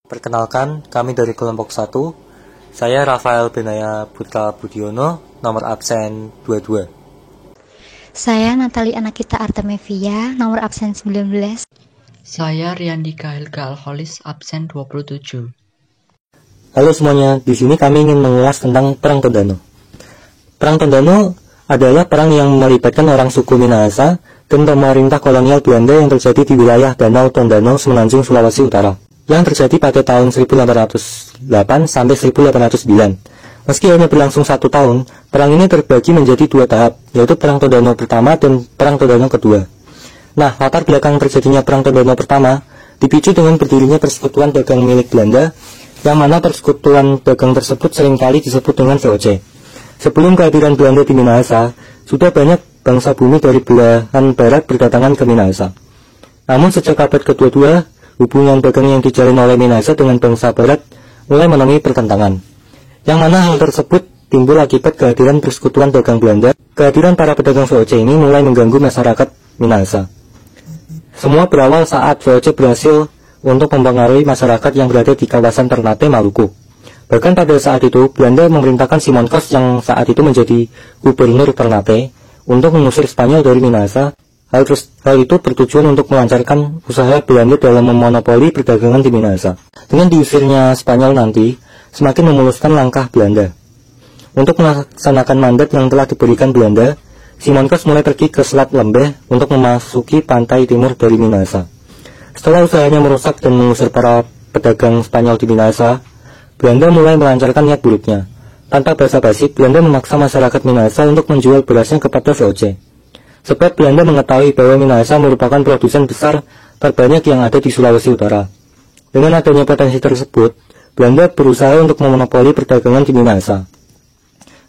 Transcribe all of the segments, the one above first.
Perkenalkan, kami dari kelompok 1. Saya Rafael Benaya Putra Budiono, nomor absen 22. Saya Natali Anakita Artemevia, nomor absen 19. Saya Riandika Helga Alholis, absen 27. Halo semuanya, di sini kami ingin mengulas tentang Perang Tondano. Perang Tondano adalah perang yang melibatkan orang suku Minahasa dan pemerintah kolonial Belanda yang terjadi di wilayah Danau Tondano, Semenanjung, Sulawesi Utara, yang terjadi pada tahun 1808 sampai 1809. Meski hanya berlangsung 1 tahun, perang ini terbagi menjadi 2 tahap, yaitu Perang Tondano pertama dan Perang Tondano kedua. Nah, latar belakang terjadinya Perang Tondano pertama dipicu dengan berdirinya persekutuan dagang milik Belanda, yang mana persekutuan dagang tersebut seringkali disebut dengan VOC. Sebelum kehadiran Belanda di Minahasa, sudah banyak bangsa bumi dari belahan barat berdatangan ke Minahasa. Namun sejak abad ke-22, hubungan dagang yang dijalin oleh Minahasa dengan bangsa barat mulai menemui pertentangan, yang mana hal tersebut timbul akibat kehadiran persekutuan dagang Belanda. Kehadiran para pedagang VOC ini mulai mengganggu masyarakat Minahasa. Semua berawal saat VOC berhasil untuk mempengaruhi masyarakat yang berada di kawasan Ternate, Maluku. Bahkan pada saat itu, Belanda memerintahkan Simon Kos yang saat itu menjadi gubernur Ternate untuk mengusir Spanyol dari Minahasa. Hal itu bertujuan untuk melancarkan usaha Belanda dalam memonopoli perdagangan di Minahasa. Dengan diusirnya Spanyol nanti, semakin memuluskan langkah Belanda. Untuk melaksanakan mandat yang telah diberikan Belanda, Simon Kos mulai pergi ke Selat Lembeh untuk memasuki pantai timur dari Minahasa. Setelah usahanya merusak dan mengusir para pedagang Spanyol di Minahasa, Belanda mulai melancarkan niat buruknya. Tanpa basa-basi, Belanda memaksa masyarakat Minahasa untuk menjual berasnya kepada VOC. Sebab Belanda mengetahui bahwa Minahasa merupakan produsen besar terbanyak yang ada di Sulawesi Utara. Dengan adanya potensi tersebut, Belanda berusaha untuk memonopoli perdagangan di Minahasa.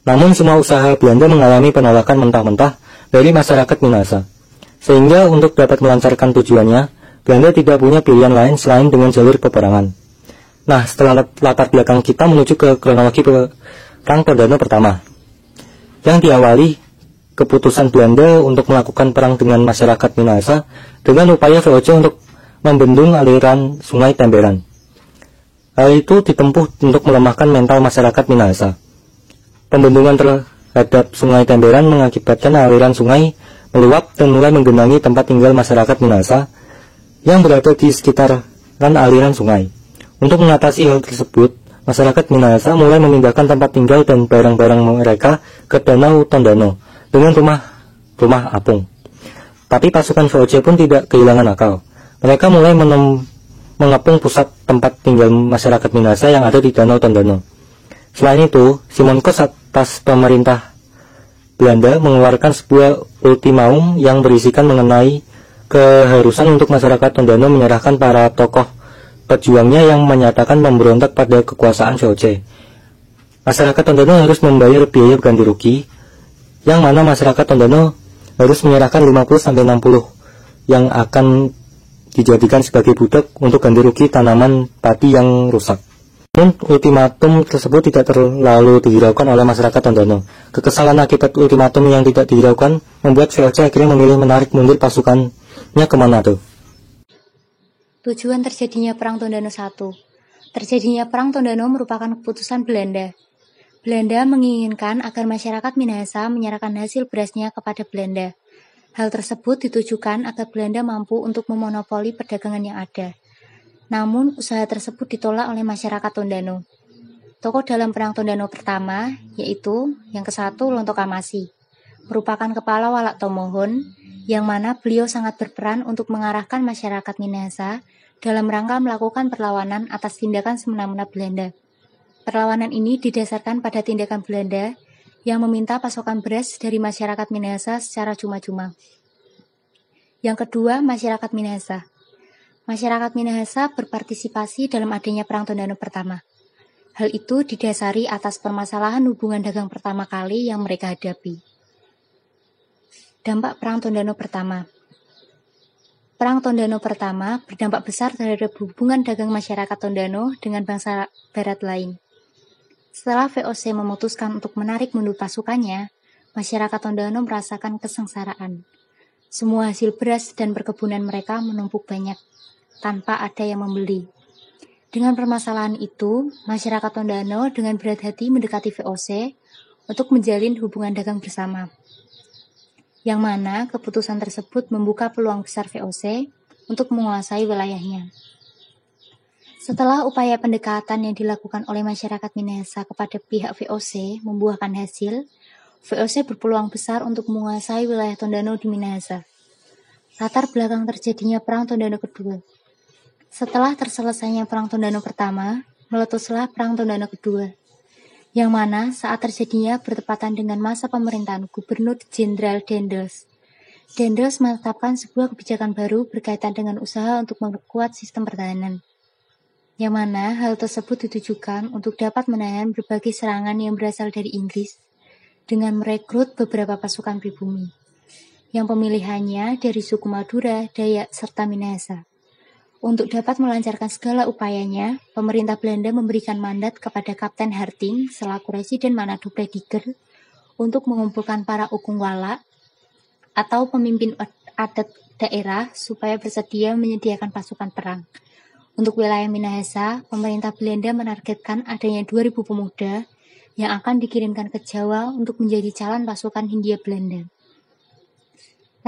Namun semua usaha Belanda mengalami penolakan mentah-mentah dari masyarakat Minahasa. Sehingga untuk dapat melancarkan tujuannya, Belanda tidak punya pilihan lain selain dengan jalur peperangan. Nah, setelah latar belakang kita menuju ke kronologi Perang Tondano pertama, yang diawali keputusan Belanda untuk melakukan perang dengan masyarakat Minahasa dengan upaya VOC untuk membendung aliran Sungai Temberan. Hal itu ditempuh untuk melemahkan mental masyarakat Minahasa. Pembendungan terhadap Sungai Temberan mengakibatkan aliran sungai meluap dan mulai menggenangi tempat tinggal masyarakat Minahasa yang berada di sekitaran aliran sungai. Untuk mengatasi hal tersebut, masyarakat Minahasa mulai memindahkan tempat tinggal dan barang-barang mereka ke Danau Tondano dengan rumah apung. Tapi pasukan VOC pun tidak kehilangan akal. Mereka mulai mengepung pusat tempat tinggal masyarakat Minahasa yang ada di Danau Tondano. Selain itu, Simon Kos atas pemerintah Belanda mengeluarkan sebuah ultimatum yang berisikan mengenai keharusan untuk masyarakat Tondano menyerahkan para tokoh pejuangnya yang menyatakan memberontak pada kekuasaan VOC. Masyarakat Tondano harus membayar biaya ganti rugi, yang mana masyarakat Tondano harus menyerahkan 50-60 yang akan dijadikan sebagai budak untuk ganti rugi tanaman padi yang rusak. Namun ultimatum tersebut tidak terlalu dihiraukan oleh masyarakat Tondano. Kekesalan akibat ultimatum yang tidak dihiraukan membuat VOC akhirnya memilih menarik mundur pasukannya ke Manado. Tujuan terjadinya Perang Tondano 1. Terjadinya Perang Tondano merupakan keputusan Belanda. Belanda menginginkan agar masyarakat Minahasa menyerahkan hasil berasnya kepada Belanda. Hal tersebut ditujukan agar Belanda mampu untuk memonopoli perdagangan yang ada. Namun, usaha tersebut ditolak oleh masyarakat Tondano. Tokoh dalam Perang Tondano pertama, yaitu yang ke-1 Lonto Kamasi, merupakan kepala Walak Tomohon, yang mana beliau sangat berperan untuk mengarahkan masyarakat Minahasa dalam rangka melakukan perlawanan atas tindakan semena-mena Belanda. Perlawanan ini didasarkan pada tindakan Belanda yang meminta pasokan beras dari masyarakat Minahasa secara cuma-cuma. Yang kedua, masyarakat Minahasa. Masyarakat Minahasa berpartisipasi dalam adanya Perang Tondano pertama. Hal itu didasari atas permasalahan hubungan dagang pertama kali yang mereka hadapi. Dampak Perang Tondano pertama. Perang Tondano pertama berdampak besar terhadap hubungan dagang masyarakat Tondano dengan bangsa barat lain. Setelah VOC memutuskan untuk menarik mundur pasukannya, masyarakat Tondano merasakan kesengsaraan. Semua hasil beras dan perkebunan mereka menumpuk banyak, tanpa ada yang membeli. Dengan permasalahan itu, masyarakat Tondano dengan berat hati mendekati VOC untuk menjalin hubungan dagang bersama. Yang mana keputusan tersebut membuka peluang besar VOC untuk menguasai wilayahnya. Setelah upaya pendekatan yang dilakukan oleh masyarakat Minahasa kepada pihak VOC membuahkan hasil, VOC berpeluang besar untuk menguasai wilayah Tondano di Minahasa. Latar belakang terjadinya Perang Tondano kedua. Setelah terselesainya Perang Tondano pertama, meletuslah Perang Tondano kedua, yang mana saat terjadinya bertepatan dengan masa pemerintahan Gubernur Jenderal Dendels. Dendels menetapkan sebuah kebijakan baru berkaitan dengan usaha untuk memperkuat sistem pertahanan, yang mana hal tersebut ditujukan untuk dapat menahan berbagai serangan yang berasal dari Inggris dengan merekrut beberapa pasukan pribumi, yang pemilihannya dari suku Madura, Dayak, serta Minahasa. Untuk dapat melancarkan segala upayanya, pemerintah Belanda memberikan mandat kepada Kapten Harting selaku Residen Manado Prediker untuk mengumpulkan para ukung wala atau pemimpin adat daerah supaya bersedia menyediakan pasukan perang. Untuk wilayah Minahasa, pemerintah Belanda menargetkan adanya 2.000 pemuda yang akan dikirimkan ke Jawa untuk menjadi calon pasukan Hindia Belanda.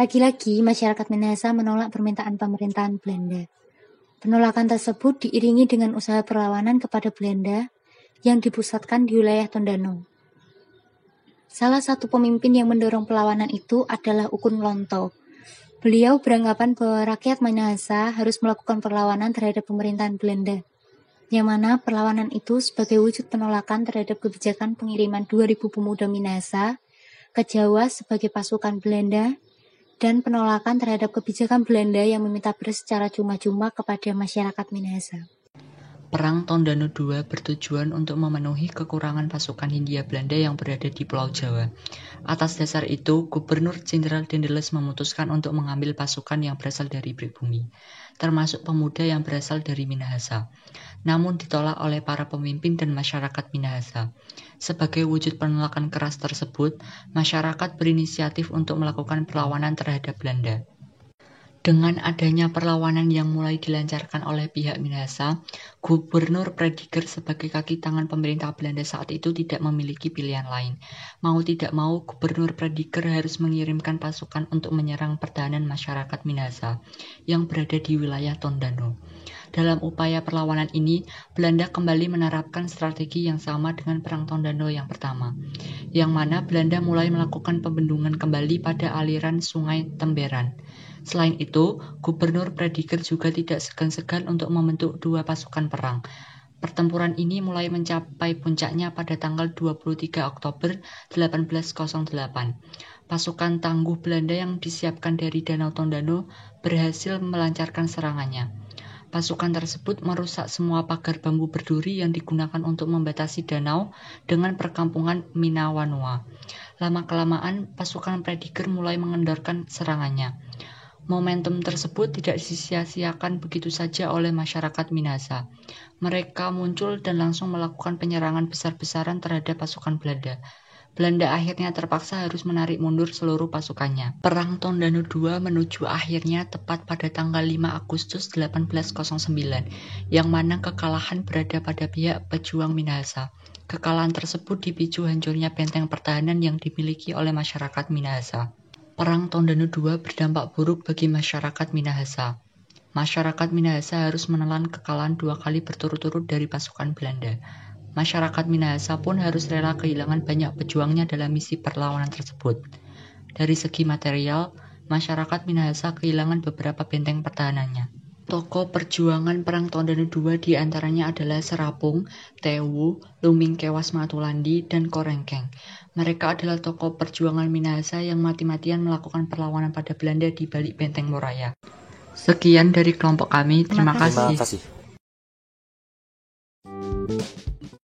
Lagi-lagi, masyarakat Minahasa menolak permintaan pemerintahan Belanda. Penolakan tersebut diiringi dengan usaha perlawanan kepada Belanda yang dipusatkan di wilayah Tondano. Salah satu pemimpin yang mendorong perlawanan itu adalah Ukun Lonto. Beliau beranggapan bahwa rakyat Minahasa harus melakukan perlawanan terhadap pemerintahan Belanda, yang mana perlawanan itu sebagai wujud penolakan terhadap kebijakan pengiriman 2.000 pemuda Minahasa ke Jawa sebagai pasukan Belanda, dan penolakan terhadap kebijakan Belanda yang meminta beras secara cuma-cuma kepada masyarakat Minahasa. Perang Tondano II bertujuan untuk memenuhi kekurangan pasukan Hindia Belanda yang berada di Pulau Jawa. Atas dasar itu, Gubernur Jenderal Dendels memutuskan untuk mengambil pasukan yang berasal dari pribumi, termasuk pemuda yang berasal dari Minahasa. Namun ditolak oleh para pemimpin dan masyarakat Minahasa. Sebagai wujud penolakan keras tersebut, masyarakat berinisiatif untuk melakukan perlawanan terhadap Belanda. Dengan adanya perlawanan yang mulai dilancarkan oleh pihak Minahasa, Gubernur Prediker sebagai kaki tangan pemerintah Belanda saat itu tidak memiliki pilihan lain. Mau tidak mau, Gubernur Prediker harus mengirimkan pasukan untuk menyerang pertahanan masyarakat Minahasa yang berada di wilayah Tondano. Dalam upaya perlawanan ini, Belanda kembali menerapkan strategi yang sama dengan Perang Tondano yang pertama, yang mana Belanda mulai melakukan pembendungan kembali pada aliran Sungai Temberan. Selain itu, Gubernur Prediker juga tidak segan-segan untuk membentuk dua pasukan perang. Pertempuran ini mulai mencapai puncaknya pada tanggal 23 Oktober 1808. Pasukan tangguh Belanda yang disiapkan dari Danau Tondano berhasil melancarkan serangannya. Pasukan tersebut merusak semua pagar bambu berduri yang digunakan untuk membatasi danau dengan perkampungan Minawanoa. Lama-kelamaan, pasukan Prediker mulai mengendorkan serangannya. Momentum tersebut tidak disia-siakan begitu saja oleh masyarakat Minahasa. Mereka muncul dan langsung melakukan penyerangan besar-besaran terhadap pasukan Belanda. Belanda akhirnya terpaksa harus menarik mundur seluruh pasukannya. Perang Tondano II menuju akhirnya tepat pada tanggal 5 Agustus 1809, yang mana kekalahan berada pada pihak pejuang Minahasa. Kekalahan tersebut dipicu hancurnya benteng pertahanan yang dimiliki oleh masyarakat Minahasa. Perang Tondano II berdampak buruk bagi masyarakat Minahasa. Masyarakat Minahasa harus menelan kekalahan 2 kali berturut-turut dari pasukan Belanda. Masyarakat Minahasa pun harus rela kehilangan banyak pejuangnya dalam misi perlawanan tersebut. Dari segi material, masyarakat Minahasa kehilangan beberapa benteng pertahanannya. Tokoh perjuangan Perang Tondano II diantaranya adalah Serapung, Tewu, Luming Kewas Matulandi, dan Korengkeng. Mereka adalah tokoh perjuangan Minahasa yang mati-matian melakukan perlawanan pada Belanda di balik benteng Moraya. Sekian dari kelompok kami, terima kasih.